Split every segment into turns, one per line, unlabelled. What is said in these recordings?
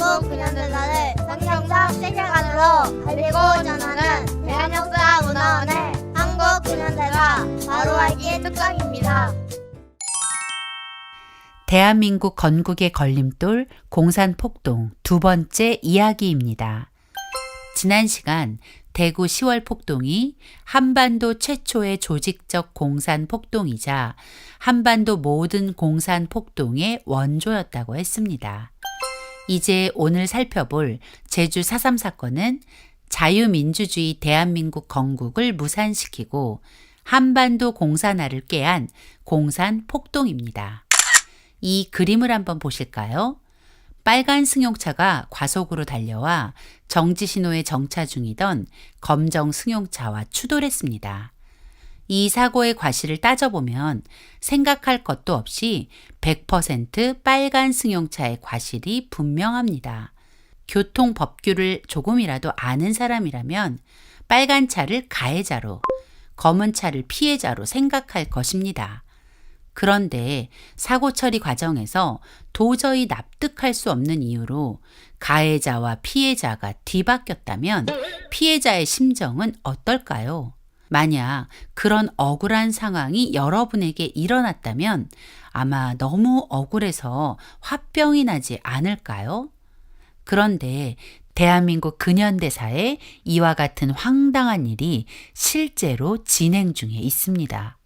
한국 근현대사를 성경적 세계관으로 알리고 전하는 대한역사문화원의 한국 근현대사 바로 알기 특강입니다.
대한민국 건국의 걸림돌 공산폭동 두 번째 이야기입니다. 지난 시간 대구 10월 폭동이 한반도 최초의 조직적 공산폭동이자 한반도 모든 공산폭동의 원조였다고 했습니다. 이제 오늘 살펴볼 제주 4.3 사건은 자유민주주의 대한민국 건국을 무산시키고 한반도 공산화를 꾀한 공산폭동입니다. 이 그림을 한번 보실까요? 빨간 승용차가 과속으로 달려와 정지신호에 정차 중이던 검정 승용차와 추돌했습니다. 이 사고의 과실을 따져보면 생각할 것도 없이 100% 빨간 승용차의 과실이 분명합니다. 교통법규를 조금이라도 아는 사람이라면 빨간 차를 가해자로, 검은 차를 피해자로 생각할 것입니다. 그런데 사고 처리 과정에서 도저히 납득할 수 없는 이유로 가해자와 피해자가 뒤바뀌었다면 피해자의 심정은 어떨까요? 만약 그런 억울한 상황이 여러분에게 일어났다면 아마 너무 억울해서 화병이 나지 않을까요? 그런데 대한민국 근현대사에 이와 같은 황당한 일이 실제로 진행 중에 있습니다.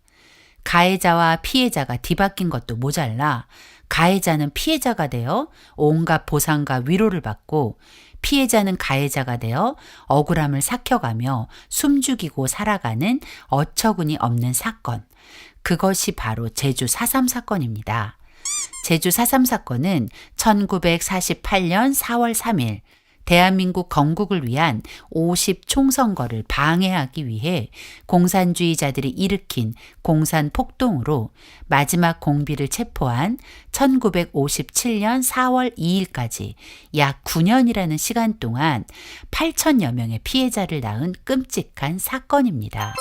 가해자와 피해자가 뒤바뀐 것도 모자라 가해자는 피해자가 되어 온갖 보상과 위로를 받고 피해자는 가해자가 되어 억울함을 삭혀가며 숨죽이고 살아가는 어처구니 없는 사건. 그것이 바로 제주 4.3 사건입니다. 제주 4.3 사건은 1948년 4월 3일 대한민국 건국을 위한 50총선거를 방해하기 위해 공산주의자들이 일으킨 공산폭동으로 마지막 공비를 체포한 1957년 4월 2일까지 약 9년이라는 시간 동안 8천여 명의 피해자를 낳은 끔찍한 사건입니다.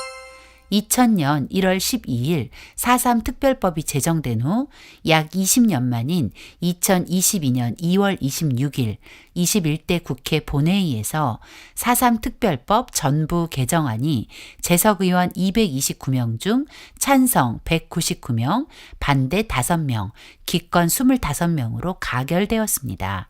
2000년 1월 12일 4.3 특별법이 제정된 후 약 20년 만인 2022년 2월 26일 21대 국회 본회의에서 4.3 특별법 전부 개정안이 재석의원 229명 중 찬성 199명, 반대 5명, 기권 25명으로 가결되었습니다.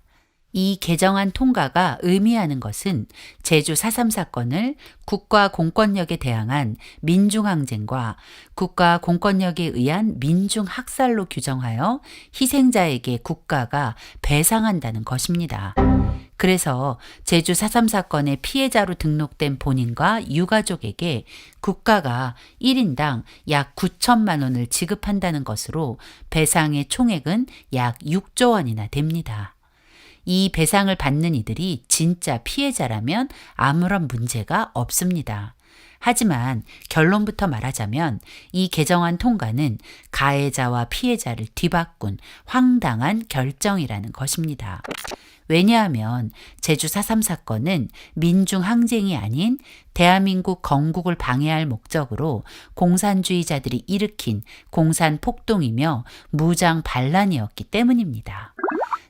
이 개정안 통과가 의미하는 것은 제주 4.3 사건을 국가 공권력에 대항한 민중항쟁과 국가 공권력에 의한 민중학살로 규정하여 희생자에게 국가가 배상한다는 것입니다. 그래서 제주 4.3 사건의 피해자로 등록된 본인과 유가족에게 국가가 1인당 약 9천만 원을 지급한다는 것으로 배상의 총액은 약 6조 원이나 됩니다. 이 배상을 받는 이들이 진짜 피해자라면 아무런 문제가 없습니다. 하지만 결론부터 말하자면 이 개정안 통과는 가해자와 피해자를 뒤바꾼 황당한 결정이라는 것입니다. 왜냐하면 제주 4.3 사건은 민중항쟁이 아닌 대한민국 건국을 방해할 목적으로 공산주의자들이 일으킨 공산폭동이며 무장 반란이었기 때문입니다.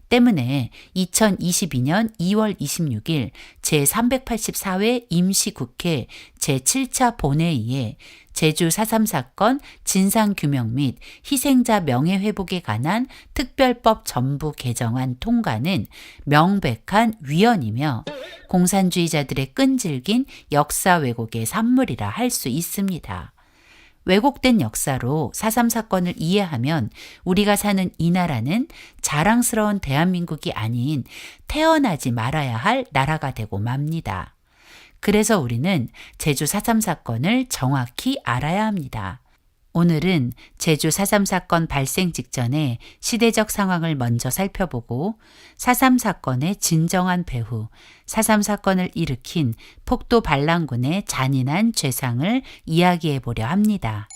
때문에 2022년 2월 26일 제384회 임시국회 제7차 본회의에 제주 4.3 사건 진상규명 및 희생자 명예회복에 관한 특별법 전부 개정안 통과는 명백한 위헌이며 공산주의자들의 끈질긴 역사 왜곡의 산물이라 할 수 있습니다. 왜곡된 역사로 4.3 사건을 이해하면 우리가 사는 이 나라는 자랑스러운 대한민국이 아닌 태어나지 말아야 할 나라가 되고 맙니다. 그래서 우리는 제주 4.3 사건을 정확히 알아야 합니다. 오늘은 제주 4.3 사건 발생 직전의 시대적 상황을 먼저 살펴보고 4.3 사건의 진정한 배후, 4.3 사건을 일으킨 폭도 반란군의 잔인한 죄상을 이야기해 보려 합니다.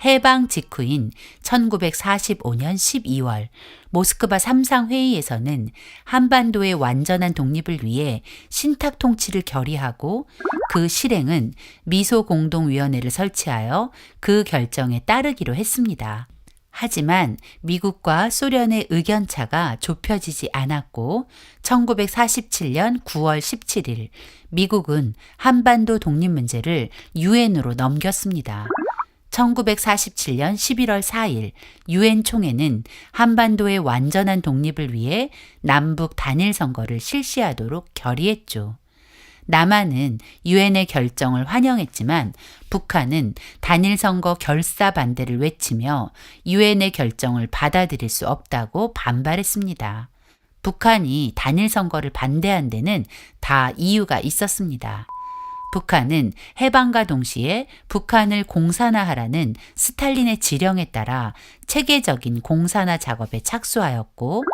해방 직후인 1945년 12월 모스크바 3상 회의에서는 한반도의 완전한 독립을 위해 신탁 통치를 결의하고 그 실행은 미소공동위원회를 설치하여 그 결정에 따르기로 했습니다. 하지만 미국과 소련의 의견차가 좁혀지지 않았고 1947년 9월 17일 미국은 한반도 독립 문제를 유엔으로 넘겼습니다. 1947년 11월 4일 유엔 총회는 한반도의 완전한 독립을 위해 남북 단일 선거를 실시하도록 결의했죠. 남한은 유엔의 결정을 환영했지만 북한은 단일 선거 결사 반대를 외치며 유엔의 결정을 받아들일 수 없다고 반발했습니다. 북한이 단일 선거를 반대한 데는 다 이유가 있었습니다. 북한은 해방과 동시에 북한을 공산화하라는 스탈린의 지령에 따라 체계적인 공산화 작업에 착수하였고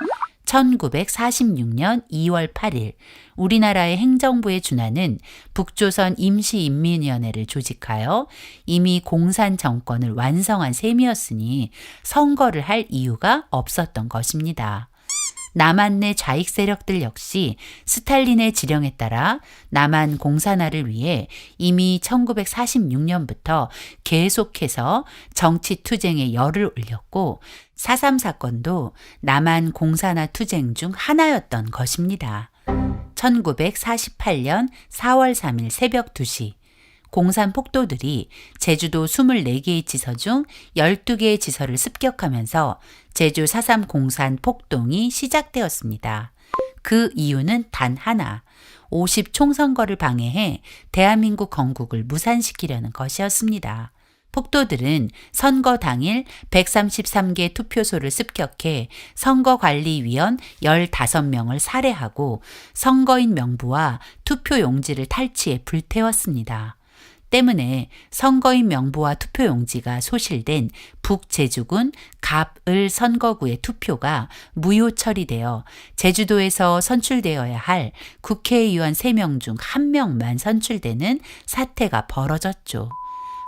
1946년 2월 8일 우리나라의 행정부에 준하는 북조선 임시인민위원회를 조직하여 이미 공산 정권을 완성한 셈이었으니 선거를 할 이유가 없었던 것입니다. 남한 내 좌익 세력들 역시 스탈린의 지령에 따라 남한 공산화를 위해 이미 1946년부터 계속해서 정치 투쟁에 열을 올렸고 4.3 사건도 남한 공산화 투쟁 중 하나였던 것입니다. 1948년 4월 3일 새벽 2시 공산 폭도들이 제주도 24개의 지서 중 12개의 지서를 습격하면서 제주 4.3 공산 폭동이 시작되었습니다. 그 이유는 단 하나, 50 총선거를 방해해 대한민국 건국을 무산시키려는 것이었습니다. 폭도들은 선거 당일 133개 투표소를 습격해 선거관리위원 15명을 살해하고 선거인 명부와 투표용지를 탈취해 불태웠습니다. 때문에 선거인 명부와 투표용지가 소실된 북제주군 갑을 선거구의 투표가 무효 처리되어 제주도에서 선출되어야 할 국회의원 3명 중 1명만 선출되는 사태가 벌어졌죠.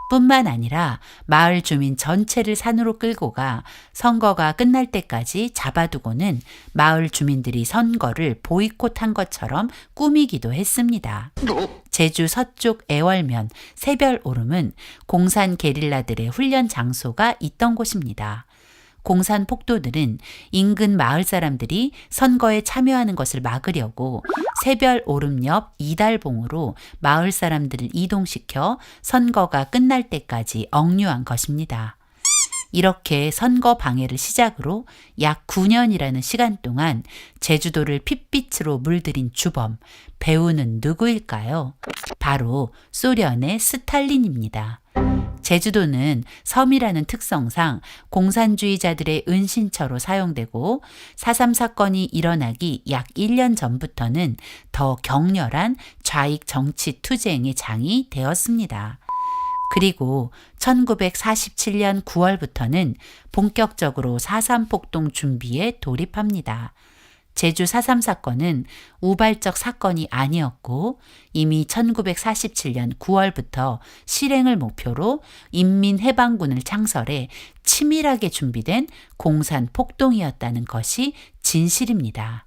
뿐만 아니라 마을 주민 전체를 산으로 끌고 가 선거가 끝날 때까지 잡아두고는 마을 주민들이 선거를 보이콧한 것처럼 꾸미기도 했습니다. 제주 서쪽 애월면 새별오름은 공산 게릴라들의 훈련 장소가 있던 곳입니다. 공산 폭도들은 인근 마을 사람들이 선거에 참여하는 것을 막으려고 새별 오름 옆 이달봉으로 마을 사람들을 이동시켜 선거가 끝날 때까지 억류한 것입니다. 이렇게 선거 방해를 시작으로 약 9년이라는 시간 동안 제주도를 핏빛으로 물들인 주범, 배우는 누구일까요? 바로 소련의 스탈린입니다. 제주도는 섬이라는 특성상 공산주의자들의 은신처로 사용되고 4.3 사건이 일어나기 약 1년 전부터는 더 격렬한 좌익 정치 투쟁의 장이 되었습니다. 그리고 1947년 9월부터는 본격적으로 4.3 폭동 준비에 돌입합니다. 제주 4.3 사건은 우발적 사건이 아니었고 이미 1947년 9월부터 실행을 목표로 인민해방군을 창설해 치밀하게 준비된 공산 폭동이었다는 것이 진실입니다.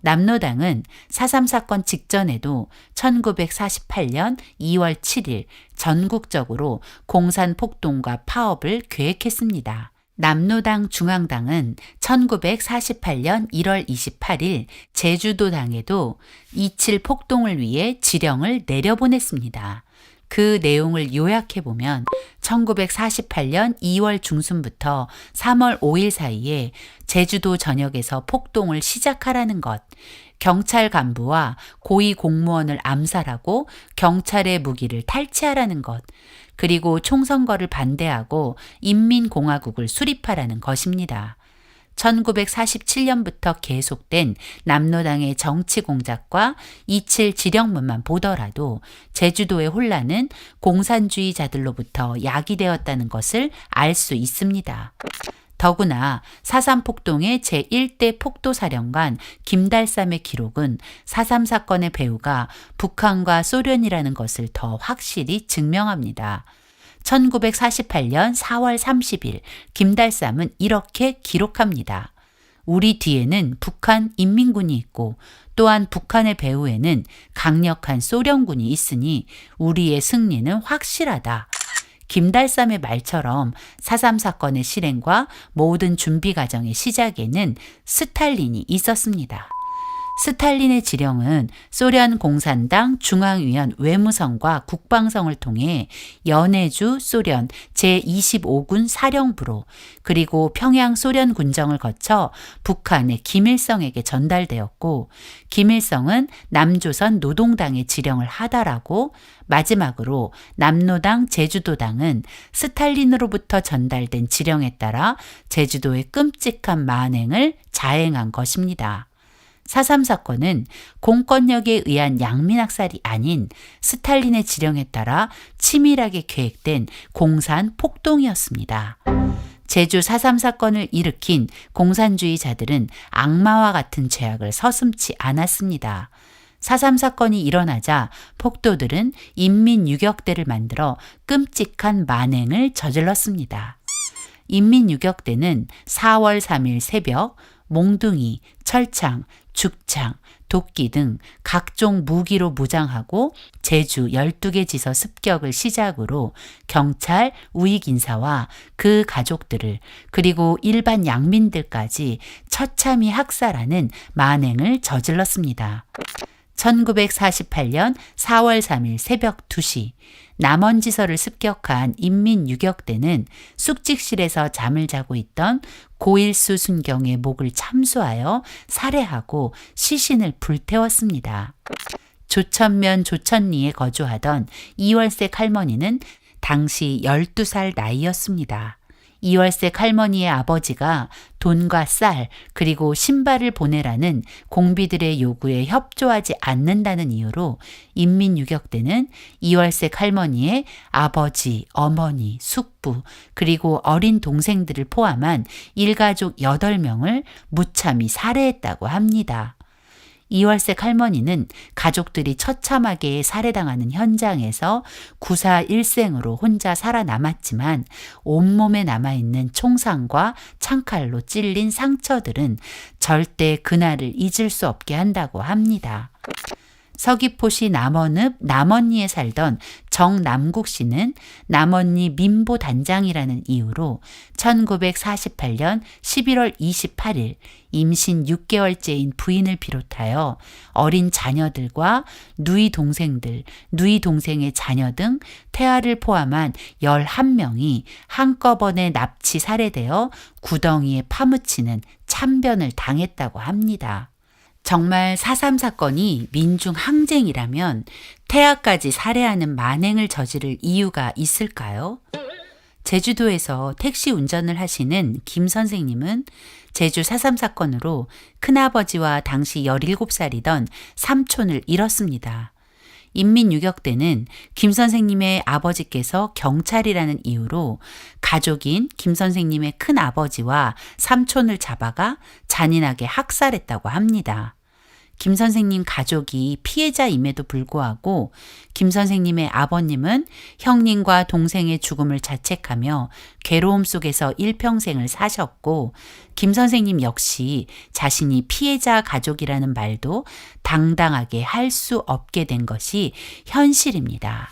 남로당은 4.3 사건 직전에도 1948년 2월 7일 전국적으로 공산 폭동과 파업을 계획했습니다. 남로당 중앙당은 1948년 1월 28일 제주도당에도 27 폭동을 위해 지령을 내려보냈습니다. 그 내용을 요약해보면 1948년 2월 중순부터 3월 5일 사이에 제주도 전역에서 폭동을 시작하라는 것, 경찰 간부와 고위 공무원을 암살하고 경찰의 무기를 탈취하라는 것, 그리고 총선거를 반대하고 인민공화국을 수립하라는 것입니다. 1947년부터 계속된 남로당의 정치 공작과 27 지령문만 보더라도 제주도의 혼란은 공산주의자들로부터 야기되었다는 것을 알 수 있습니다. 더구나 4.3 폭동의 제1대 폭도사령관 김달삼의 기록은 4.3 사건의 배후가 북한과 소련이라는 것을 더 확실히 증명합니다. 1948년 4월 30일 김달삼은 이렇게 기록합니다. 우리 뒤에는 북한 인민군이 있고 또한 북한의 배후에는 강력한 소련군이 있으니 우리의 승리는 확실하다. 김달삼의 말처럼 4.3 사건의 실행과 모든 준비 과정의 시작에는 스탈린이 있었습니다. 스탈린의 지령은 소련 공산당 중앙위원 외무성과 국방성을 통해 연해주 소련 제25군 사령부로 그리고 평양 소련 군정을 거쳐 북한의 김일성에게 전달되었고, 김일성은 남조선 노동당에 지령을 하달하고, 마지막으로 남노당 제주도당은 스탈린으로부터 전달된 지령에 따라 제주도의 끔찍한 만행을 자행한 것입니다. 4.3 사건은 공권력에 의한 양민학살이 아닌 스탈린의 지령에 따라 치밀하게 계획된 공산 폭동이었습니다. 제주 4.3 사건을 일으킨 공산주의자들은 악마와 같은 죄악을 서슴지 않았습니다. 4.3 사건이 일어나자 폭도들은 인민유격대를 만들어 끔찍한 만행을 저질렀습니다. 인민유격대는 4월 3일 새벽 몽둥이, 철창, 죽창, 도끼 등 각종 무기로 무장하고 제주 12개 지서 습격을 시작으로 경찰, 우익인사와 그 가족들을 그리고 일반 양민들까지 처참히 학살하는 만행을 저질렀습니다. 1948년 4월 3일 새벽 2시 남원지서를 습격한 인민유격대는 숙직실에서 잠을 자고 있던 고일수 순경의 목을 참수하여 살해하고 시신을 불태웠습니다. 조천면 조천리에 거주하던 이월색 할머니는 당시 12살 나이였습니다. 이월색 할머니의 아버지가 돈과 쌀 그리고 신발을 보내라는 공비들의 요구에 협조하지 않는다는 이유로 인민유격대는 이월색 할머니의 아버지, 어머니, 숙부 그리고 어린 동생들을 포함한 일가족 8명을 무참히 살해했다고 합니다. 이월색 할머니는 가족들이 처참하게 살해당하는 현장에서 구사 일생으로 혼자 살아남았지만 온몸에 남아있는 총상과 창칼로 찔린 상처들은 절대 그날을 잊을 수 없게 한다고 합니다. 서귀포시 남원읍 남언리에 살던 정남국 씨는 남언리 민보단장이라는 이유로 1948년 11월 28일 임신 6개월째인 부인을 비롯하여 어린 자녀들과 누이 동생들, 누이 동생의 자녀 등 태아를 포함한 11명이 한꺼번에 납치 살해되어 구덩이에 파묻히는 참변을 당했다고 합니다. 정말 4.3 사건이 민중 항쟁이라면 태아까지 살해하는 만행을 저지를 이유가 있을까요? 제주도에서 택시 운전을 하시는 김 선생님은 제주 4.3 사건으로 큰아버지와 당시 17살이던 삼촌을 잃었습니다. 인민유격대는 김 선생님의 아버지께서 경찰이라는 이유로 가족인 김 선생님의 큰아버지와 삼촌을 잡아가 잔인하게 학살했다고 합니다. 김 선생님 가족이 피해자임에도 불구하고 김 선생님의 아버님은 형님과 동생의 죽음을 자책하며 괴로움 속에서 일평생을 사셨고, 김 선생님 역시 자신이 피해자 가족이라는 말도 당당하게 할 수 없게 된 것이 현실입니다.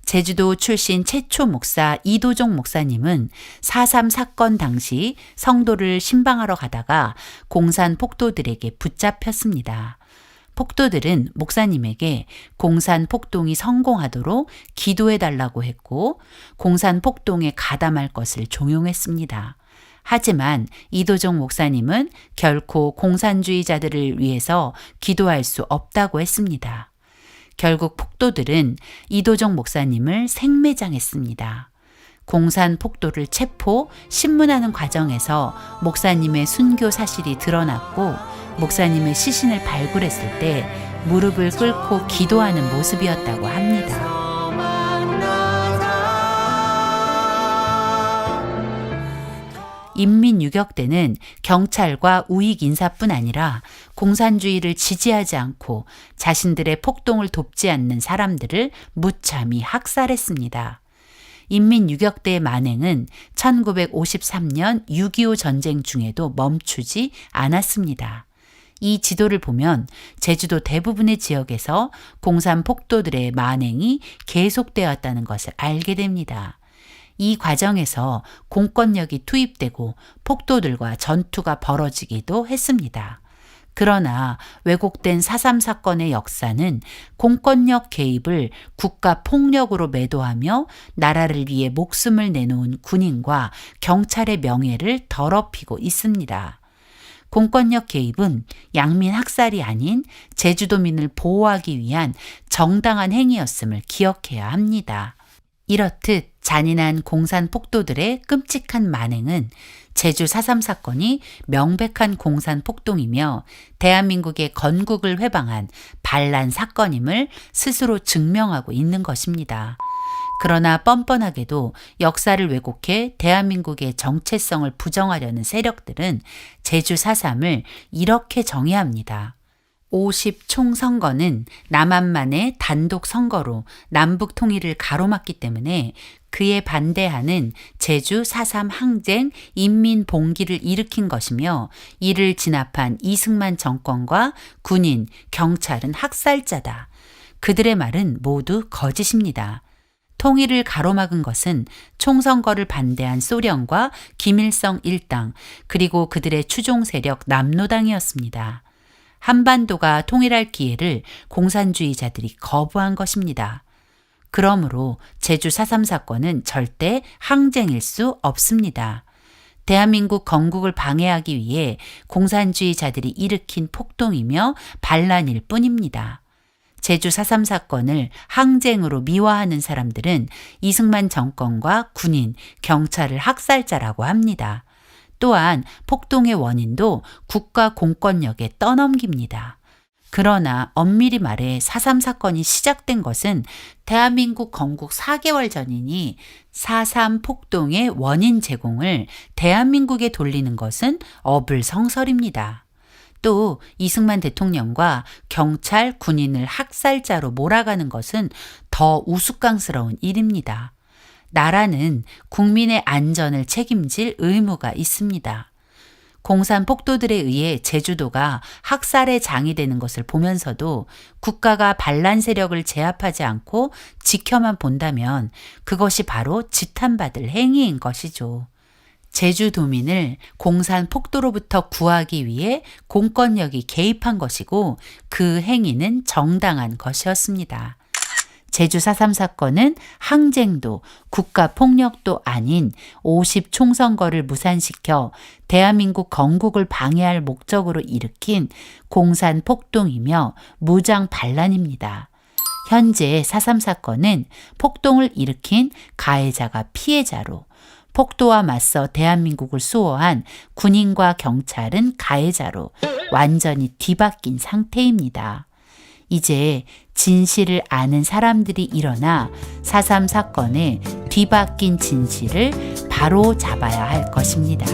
제주도 출신 최초 목사 이도종 목사님은 4.3 사건 당시 성도를 신방하러 가다가 공산 폭도들에게 붙잡혔습니다. 폭도들은 목사님에게 공산 폭동이 성공하도록 기도해달라고 했고 공산 폭동에 가담할 것을 종용했습니다. 하지만 이도종 목사님은 결코 공산주의자들을 위해서 기도할 수 없다고 했습니다. 결국 폭도들은 이도종 목사님을 생매장했습니다. 공산 폭도를 체포, 신문하는 과정에서 목사님의 순교 사실이 드러났고 목사님의 시신을 발굴했을 때 무릎을 꿇고 기도하는 모습이었다고 합니다. 인민유격대는 경찰과 우익인사뿐 아니라 공산주의를 지지하지 않고 자신들의 폭동을 돕지 않는 사람들을 무참히 학살했습니다. 인민유격대의 만행은 1953년 6.25 전쟁 중에도 멈추지 않았습니다. 이 지도를 보면 제주도 대부분의 지역에서 공산 폭도들의 만행이 계속되었다는 것을 알게 됩니다. 이 과정에서 공권력이 투입되고 폭도들과 전투가 벌어지기도 했습니다. 그러나 왜곡된 4.3 사건의 역사는 공권력 개입을 국가 폭력으로 매도하며 나라를 위해 목숨을 내놓은 군인과 경찰의 명예를 더럽히고 있습니다. 공권력 개입은 양민 학살이 아닌 제주도민을 보호하기 위한 정당한 행위였음을 기억해야 합니다. 이렇듯 잔인한 공산 폭도들의 끔찍한 만행은 제주 4.3 사건이 명백한 공산 폭동이며 대한민국의 건국을 회방한 반란 사건임을 스스로 증명하고 있는 것입니다. 그러나 뻔뻔하게도 역사를 왜곡해 대한민국의 정체성을 부정하려는 세력들은 제주 4.3을 이렇게 정의합니다. 50 총선거는 남한만의 단독 선거로 남북 통일을 가로막기 때문에 그에 반대하는 제주 4.3 항쟁 인민 봉기를 일으킨 것이며 이를 진압한 이승만 정권과 군인, 경찰은 학살자다. 그들의 말은 모두 거짓입니다. 통일을 가로막은 것은 총선거를 반대한 소련과 김일성 일당 그리고 그들의 추종 세력 남노당이었습니다. 한반도가 통일할 기회를 공산주의자들이 거부한 것입니다. 그러므로 제주 4.3 사건은 절대 항쟁일 수 없습니다. 대한민국 건국을 방해하기 위해 공산주의자들이 일으킨 폭동이며 반란일 뿐입니다. 제주 4.3 사건을 항쟁으로 미화하는 사람들은 이승만 정권과 군인, 경찰을 학살자라고 합니다. 또한 폭동의 원인도 국가 공권력에 떠넘깁니다. 그러나 엄밀히 말해 4.3 사건이 시작된 것은 대한민국 건국 4개월 전이니 4.3 폭동의 원인 제공을 대한민국에 돌리는 것은 어불성설입니다. 또 이승만 대통령과 경찰, 군인을 학살자로 몰아가는 것은 더 우스꽝스러운 일입니다. 나라는 국민의 안전을 책임질 의무가 있습니다. 공산 폭도들에 의해 제주도가 학살의 장이 되는 것을 보면서도 국가가 반란 세력을 제압하지 않고 지켜만 본다면 그것이 바로 지탄받을 행위인 것이죠. 제주도민을 공산 폭도로부터 구하기 위해 공권력이 개입한 것이고 그 행위는 정당한 것이었습니다. 제주 4.3 사건은 항쟁도 국가폭력도 아닌 50 총선거를 무산시켜 대한민국 건국을 방해할 목적으로 일으킨 공산폭동이며 무장 반란입니다. 현재 4.3 사건은 폭동을 일으킨 가해자가 피해자로 폭도와 맞서 대한민국을 수호한 군인과 경찰은 가해자로 완전히 뒤바뀐 상태입니다. 이제 진실을 아는 사람들이 일어나 4.3 사건의 뒤바뀐 진실을 바로 잡아야 할 것입니다.